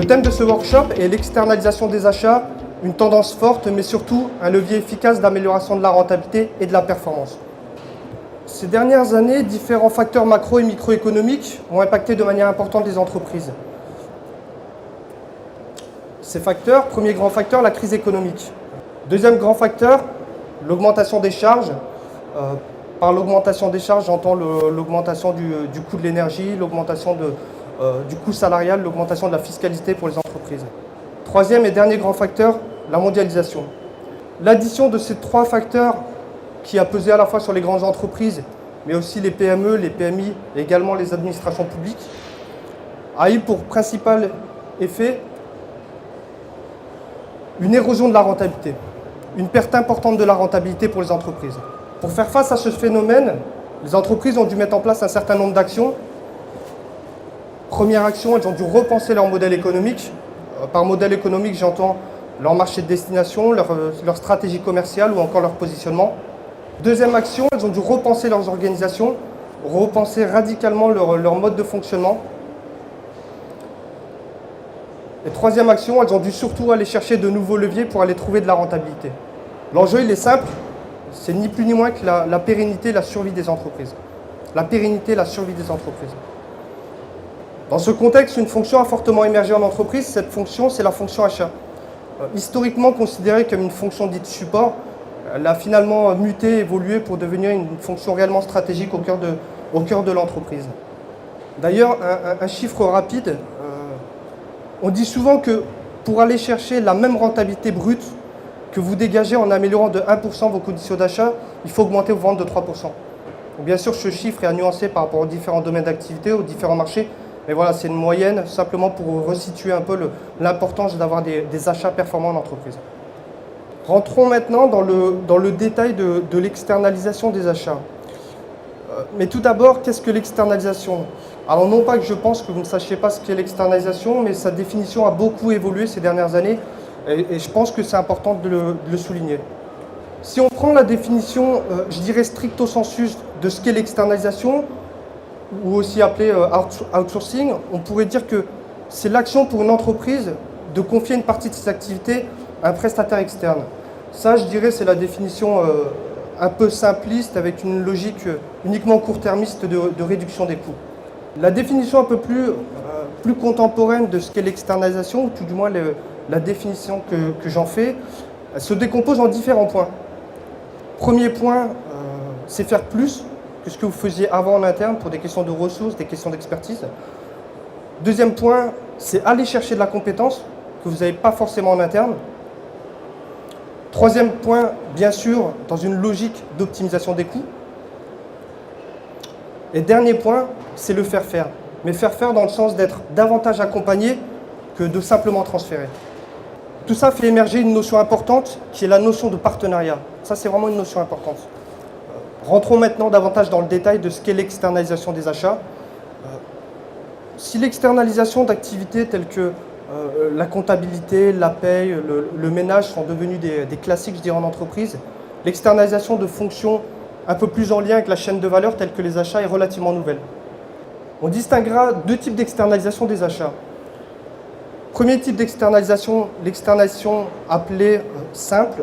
Le thème de ce workshop est l'externalisation des achats, une tendance forte, mais surtout un levier efficace d'amélioration de la rentabilité et de la performance. Ces dernières années, différents facteurs macro et microéconomiques ont impacté de manière importante les entreprises. Ces facteurs, premier grand facteur, la crise économique. Deuxième grand facteur, l'augmentation des charges. Par l'augmentation des charges, j'entends l'augmentation du coût de l'énergie, l'augmentation du coût salarial, l'augmentation de la fiscalité pour les entreprises. Troisième et dernier grand facteur, la mondialisation. L'addition de ces trois facteurs qui a pesé à la fois sur les grandes entreprises, mais aussi les PME, les PMI et également les administrations publiques, a eu pour principal effet une érosion de la rentabilité, une perte importante de la rentabilité pour les entreprises. Pour faire face à ce phénomène, les entreprises ont dû mettre en place un certain nombre d'actions. Première action, elles ont dû repenser leur modèle économique. Par modèle économique, j'entends leur marché de destination, leur stratégie commerciale ou encore leur positionnement. Deuxième action, elles ont dû repenser leurs organisations, repenser radicalement leur mode de fonctionnement. Et troisième action, elles ont dû surtout aller chercher de nouveaux leviers pour aller trouver de la rentabilité. L'enjeu, il est simple, c'est ni plus ni moins que la pérennité, la survie des entreprises. La pérennité, la survie des entreprises. Dans ce contexte, une fonction a fortement émergé en entreprise. Cette fonction, c'est la fonction achat. Historiquement considérée comme une fonction dite support, elle a finalement muté, évolué pour devenir une fonction réellement stratégique au cœur de l'entreprise. D'ailleurs, un chiffre rapide, on dit souvent que pour aller chercher la même rentabilité brute que vous dégagez en améliorant de 1% vos conditions d'achat, il faut augmenter vos ventes de 3%. Bien sûr, ce chiffre est à nuancer par rapport aux différents domaines d'activité, aux différents marchés, mais voilà, c'est une moyenne, simplement pour resituer un peu l'importance d'avoir des achats performants en entreprise. Rentrons maintenant dans le détail de l'externalisation des achats. Mais tout d'abord, qu'est-ce que l'externalisation? Alors non pas que je pense que vous ne sachiez pas ce qu'est l'externalisation, mais sa définition a beaucoup évolué ces dernières années, et je pense que c'est important de le souligner. Si on prend la définition, je dirais stricto sensus, de ce qu'est l'externalisation, ou aussi appelé outsourcing, on pourrait dire que c'est l'action pour une entreprise de confier une partie de ses activités à un prestataire externe. Ça, je dirais, c'est la définition un peu simpliste, avec une logique uniquement court-termiste de réduction des coûts. La définition un peu plus contemporaine de ce qu'est l'externalisation, ou tout du moins la définition que j'en fais, elle se décompose en différents points. Premier point, c'est faire plus que ce que vous faisiez avant en interne pour des questions de ressources, des questions d'expertise. Deuxième point, c'est aller chercher de la compétence que vous n'avez pas forcément en interne. Troisième point, bien sûr, dans une logique d'optimisation des coûts. Et dernier point, c'est le faire faire. Mais faire faire dans le sens d'être davantage accompagné que de simplement transférer. Tout ça fait émerger une notion importante qui est la notion de partenariat. Ça, c'est vraiment une notion importante. Rentrons maintenant davantage dans le détail de ce qu'est l'externalisation des achats. Si l'externalisation d'activités telles que la comptabilité, la paye, le ménage sont devenus des classiques, je dirais, en entreprise, l'externalisation de fonctions un peu plus en lien avec la chaîne de valeur telles que les achats est relativement nouvelle. On distinguera deux types d'externalisation des achats. Premier type d'externalisation, l'externalisation appelée simple,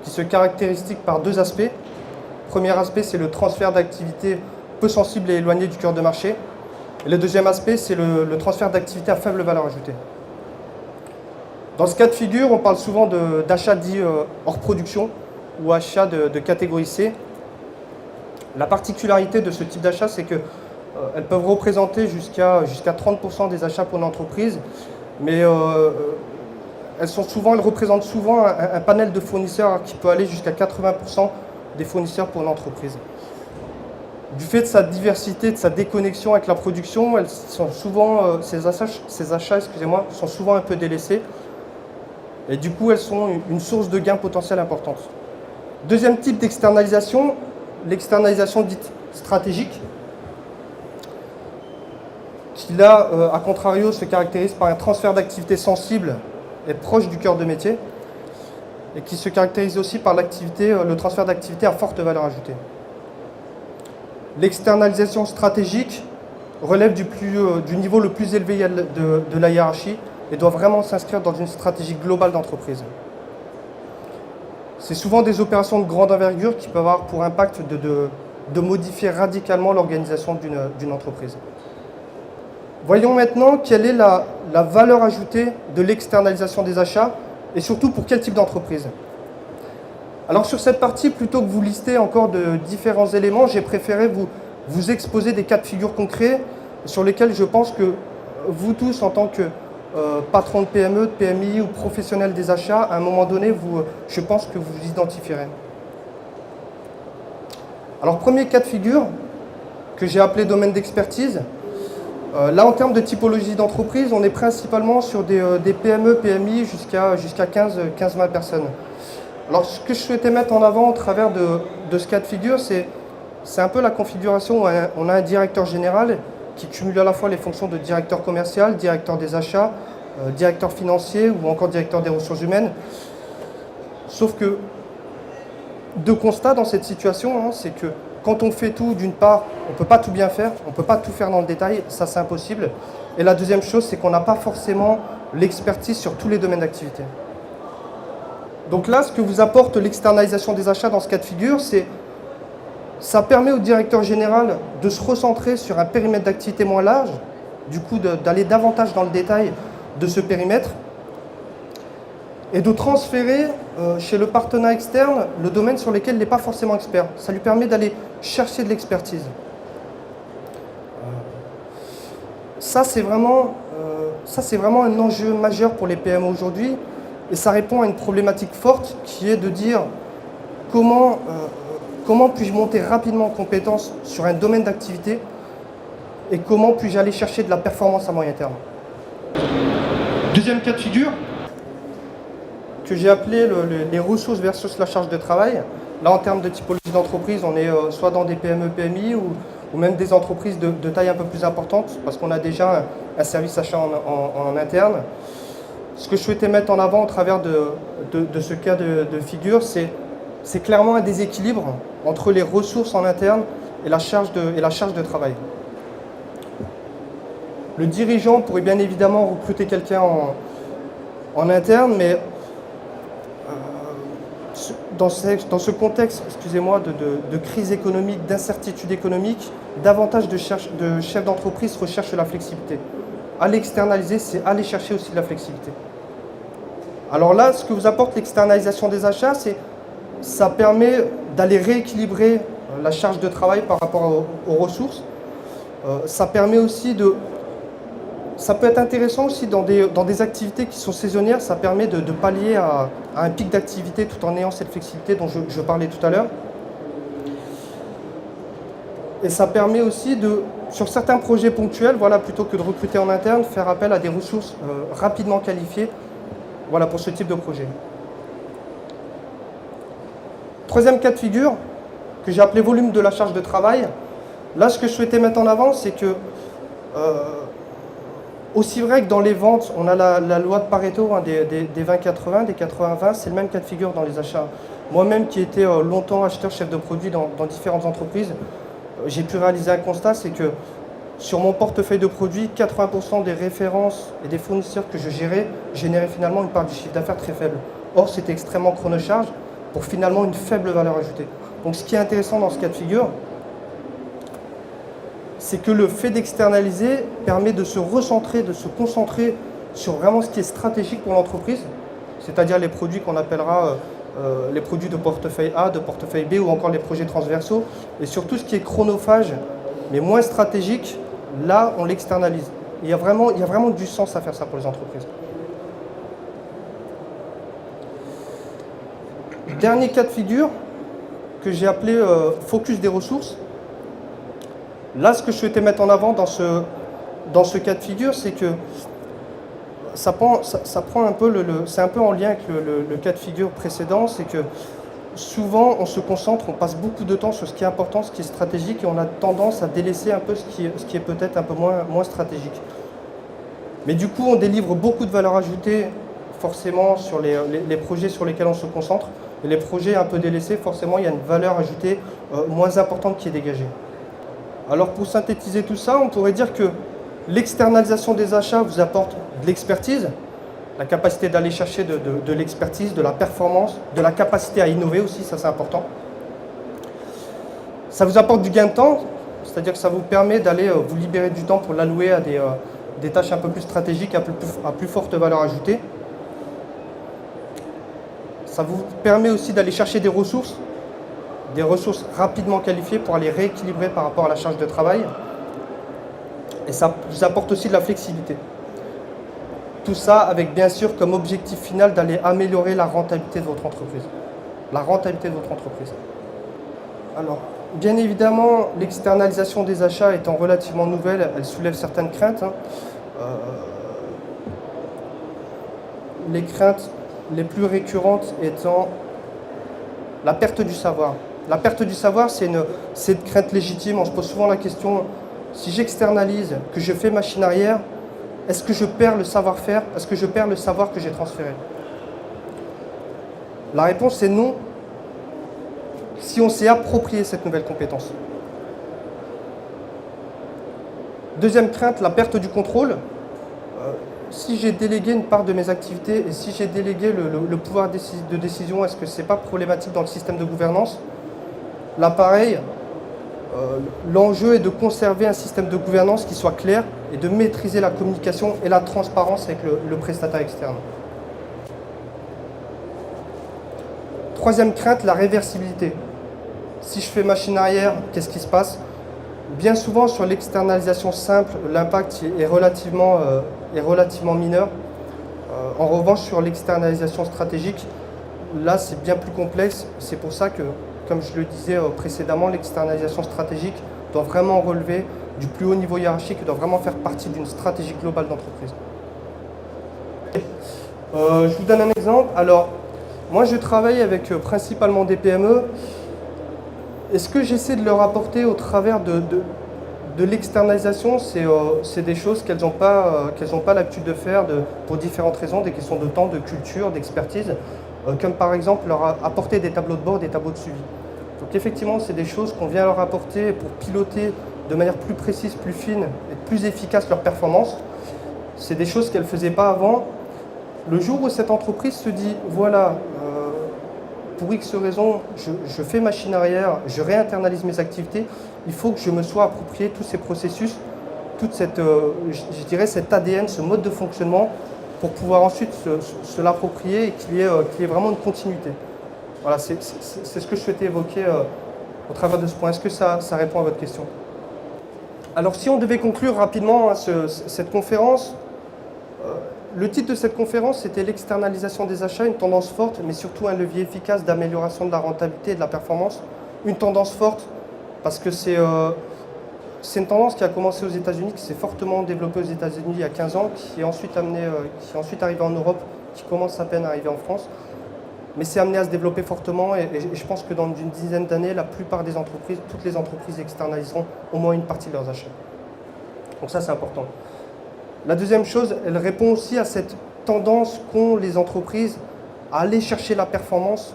qui se caractérise par deux aspects. Premier aspect, c'est le transfert d'activités peu sensibles et éloignées du cœur de marché. Et le deuxième aspect, c'est le transfert d'activités à faible valeur ajoutée. Dans ce cas de figure, on parle souvent d'achats dits hors production ou achats de catégorie C. La particularité de ce type d'achat, c'est qu'elles peuvent représenter jusqu'à 30% des achats pour une entreprise, mais elles représentent souvent un panel de fournisseurs qui peut aller jusqu'à 80% des fournisseurs pour une entreprise. Du fait de sa diversité, de sa déconnexion avec la production, ces achats sont souvent un peu délaissés. Et du coup, elles sont une source de gains potentiels importante. Deuxième type d'externalisation, l'externalisation dite stratégique, qui là, à contrario, se caractérise par un transfert d'activité sensible et proche du cœur de métier, et qui se caractérise aussi par le transfert d'activité à forte valeur ajoutée. L'externalisation stratégique relève du niveau le plus élevé de la hiérarchie, et doit vraiment s'inscrire dans une stratégie globale d'entreprise. C'est souvent des opérations de grande envergure qui peuvent avoir pour impact de modifier radicalement l'organisation d'une entreprise. Voyons maintenant quelle est la valeur ajoutée de l'externalisation des achats et surtout pour quel type d'entreprise. Alors sur cette partie, plutôt que vous lister encore de différents éléments, j'ai préféré vous exposer des cas de figure concrets sur lesquels je pense que vous tous, en tant que patron de PME, de PMI ou professionnel des achats, à un moment donné, je pense que vous vous identifierez. Alors premier cas de figure que j'ai appelé domaine d'expertise. Là, en termes de typologie d'entreprise, on est principalement sur des PME, PMI jusqu'à 15-20 personnes. Alors, ce que je souhaitais mettre en avant au travers de ce cas de figure, c'est un peu la configuration où on a un directeur général qui cumule à la fois les fonctions de directeur commercial, directeur des achats, directeur financier ou encore directeur des ressources humaines. Sauf que, deux constats dans cette situation, hein, c'est que quand on fait tout, d'une part, on ne peut pas tout bien faire, on ne peut pas tout faire dans le détail, ça c'est impossible. Et la deuxième chose, c'est qu'on n'a pas forcément l'expertise sur tous les domaines d'activité. Donc là, ce que vous apporte l'externalisation des achats dans ce cas de figure, ça permet au directeur général de se recentrer sur un périmètre d'activité moins large, du coup d'aller davantage dans le détail de ce périmètre, et de transférer chez le partenaire externe le domaine sur lequel il n'est pas forcément expert. Ça lui permet d'aller chercher de l'expertise. Ça, c'est vraiment un enjeu majeur pour les PME aujourd'hui, et ça répond à une problématique forte qui est de dire comment puis-je monter rapidement en compétence sur un domaine d'activité et comment puis-je aller chercher de la performance à moyen terme. Deuxième cas de figure, que j'ai appelé les ressources versus la charge de travail. Là, en termes de typologie d'entreprise, on est soit dans des PME, PMI ou même des entreprises de taille un peu plus importante parce qu'on a déjà un service achat en interne. Ce que je souhaitais mettre en avant au travers de ce cas de figure, c'est clairement un déséquilibre entre les ressources en interne et la charge de travail. Le dirigeant pourrait bien évidemment recruter quelqu'un en interne, mais dans ce contexte, excusez-moi, de crise économique, d'incertitude économique, davantage de chefs d'entreprise recherchent la flexibilité. À l'externaliser, c'est aller chercher aussi de la flexibilité. Alors là, ce que vous apporte l'externalisation des achats, ça permet d'aller rééquilibrer la charge de travail par rapport aux ressources. Ça permet aussi ça peut être intéressant aussi dans des activités qui sont saisonnières, ça permet de pallier à un pic d'activité tout en ayant cette flexibilité dont je parlais tout à l'heure. Et ça permet aussi sur certains projets ponctuels, voilà, plutôt que de recruter en interne, faire appel à des ressources rapidement qualifiées, voilà, pour ce type de projet. Troisième cas de figure, que j'ai appelé volume de la charge de travail. Là, ce que je souhaitais mettre en avant, c'est que, aussi vrai que dans les ventes, on a la loi de Pareto, hein, des 20-80, des 80-20, c'est le même cas de figure dans les achats. Moi-même, qui étais longtemps acheteur chef de produit dans différentes entreprises, j'ai pu réaliser un constat, c'est que sur mon portefeuille de produits, 80% des références et des fournisseurs que je gérais généraient finalement une part du chiffre d'affaires très faible. Or, c'était extrêmement chronocharge pour finalement une faible valeur ajoutée. Donc ce qui est intéressant dans ce cas de figure, c'est que le fait d'externaliser permet de se recentrer, de se concentrer sur vraiment ce qui est stratégique pour l'entreprise, c'est-à-dire les produits qu'on appellera les produits de portefeuille A, de portefeuille B ou encore les projets transversaux, et surtout ce qui est chronophage, mais moins stratégique, là on l'externalise. Il y a vraiment du sens à faire ça pour les entreprises. Dernier cas de figure que j'ai appelé focus des ressources. Là, ce que je souhaitais mettre en avant dans ce cas de figure, c'est que ça prend un peu c'est un peu en lien avec le cas de figure précédent, c'est que souvent on se concentre, on passe beaucoup de temps sur ce qui est important, ce qui est stratégique, et on a tendance à délaisser un peu ce qui est peut-être un peu moins stratégique. Mais du coup, on délivre beaucoup de valeur ajoutée forcément sur les projets sur lesquels on se concentre, et les projets un peu délaissés, forcément, il y a une valeur ajoutée moins importante qui est dégagée. Alors pour synthétiser tout ça, on pourrait dire que l'externalisation des achats vous apporte de l'expertise, la capacité d'aller chercher de l'expertise, de la performance, de la capacité à innover aussi, ça c'est important. Ça vous apporte du gain de temps, c'est-à-dire que ça vous permet d'aller vous libérer du temps pour l'allouer à des tâches un peu plus stratégiques, à plus forte valeur ajoutée. Ça vous permet aussi d'aller chercher des ressources rapidement qualifiées pour aller rééquilibrer par rapport à la charge de travail. Et ça vous apporte aussi de la flexibilité. Tout ça avec bien sûr comme objectif final d'aller améliorer la rentabilité de votre entreprise. La rentabilité de votre entreprise. Alors, bien évidemment, l'externalisation des achats étant relativement nouvelle, elle soulève certaines craintes. Les craintes les plus récurrentes étant la perte du savoir. La perte du savoir, c'est une crainte légitime. On se pose souvent la question, si j'externalise, que je fais machine arrière, est-ce que je perds le savoir-faire? Est-ce que je perds le savoir que j'ai transféré? La réponse est non, si on s'est approprié cette nouvelle compétence. Deuxième crainte, la perte du contrôle. Si j'ai délégué une part de mes activités et si j'ai délégué le pouvoir de décision, est-ce que ce n'est pas problématique dans le système de gouvernance? Là, pareil, l'enjeu est de conserver un système de gouvernance qui soit clair et de maîtriser la communication et la transparence avec le prestataire externe. Troisième crainte, la réversibilité. Si je fais machine arrière, qu'est-ce qui se passe? Bien souvent, sur l'externalisation simple, l'impact est relativement mineur. En revanche, sur l'externalisation stratégique, là, c'est bien plus complexe. C'est pour ça que, comme je le disais précédemment, l'externalisation stratégique doit vraiment relever du plus haut niveau hiérarchique et doit vraiment faire partie d'une stratégie globale d'entreprise. Je vous donne un exemple. Alors, moi, je travaille avec principalement des PME. Et ce que j'essaie de leur apporter au travers de l'externalisation, c'est des choses qu'elles n'ont pas l'habitude de faire pour différentes raisons, des questions de temps, de culture, d'expertise, comme par exemple leur apporter des tableaux de bord, des tableaux de suivi. Donc effectivement, c'est des choses qu'on vient leur apporter pour piloter de manière plus précise, plus fine et plus efficace leur performance. C'est des choses qu'elles ne faisaient pas avant. Le jour où cette entreprise se dit, voilà, pour X raisons, je fais machine arrière, je réinternalise mes activités, il faut que je me sois approprié tous ces processus, toute cette, je dirais cet ADN, ce mode de fonctionnement, pour pouvoir ensuite se l'approprier et qu'il y ait vraiment une continuité. Voilà, c'est ce que je souhaitais évoquer au travers de ce point. Est-ce que ça répond à votre question? Alors si on devait conclure rapidement cette conférence, le titre de cette conférence, c'était l'externalisation des achats, une tendance forte, mais surtout un levier efficace d'amélioration de la rentabilité et de la performance. Une tendance forte, parce que c'est une tendance qui a commencé aux États-Unis, qui s'est fortement développée aux États-Unis il y a 15 ans, qui est ensuite arrivée en Europe, qui commence à peine à arriver en France. Mais c'est amené à se développer fortement et je pense que dans une dizaine d'années, la plupart des entreprises, toutes les entreprises externaliseront au moins une partie de leurs achats. Donc ça, c'est important. La deuxième chose, elle répond aussi à cette tendance qu'ont les entreprises à aller chercher la performance,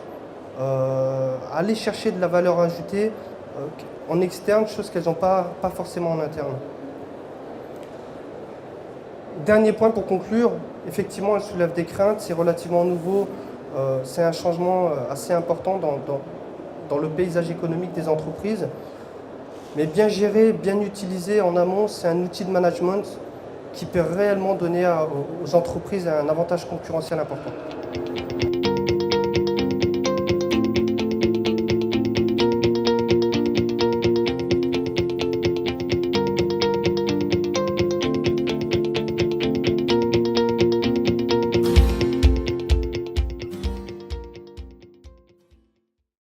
à aller chercher de la valeur ajoutée en externe, chose qu'elles n'ont pas forcément en interne. Dernier point pour conclure, effectivement, elle soulève des craintes, c'est relativement nouveau, c'est un changement assez important dans le paysage économique des entreprises. Mais bien géré, bien utilisé en amont, c'est un outil de management qui peut réellement donner aux entreprises un avantage concurrentiel important.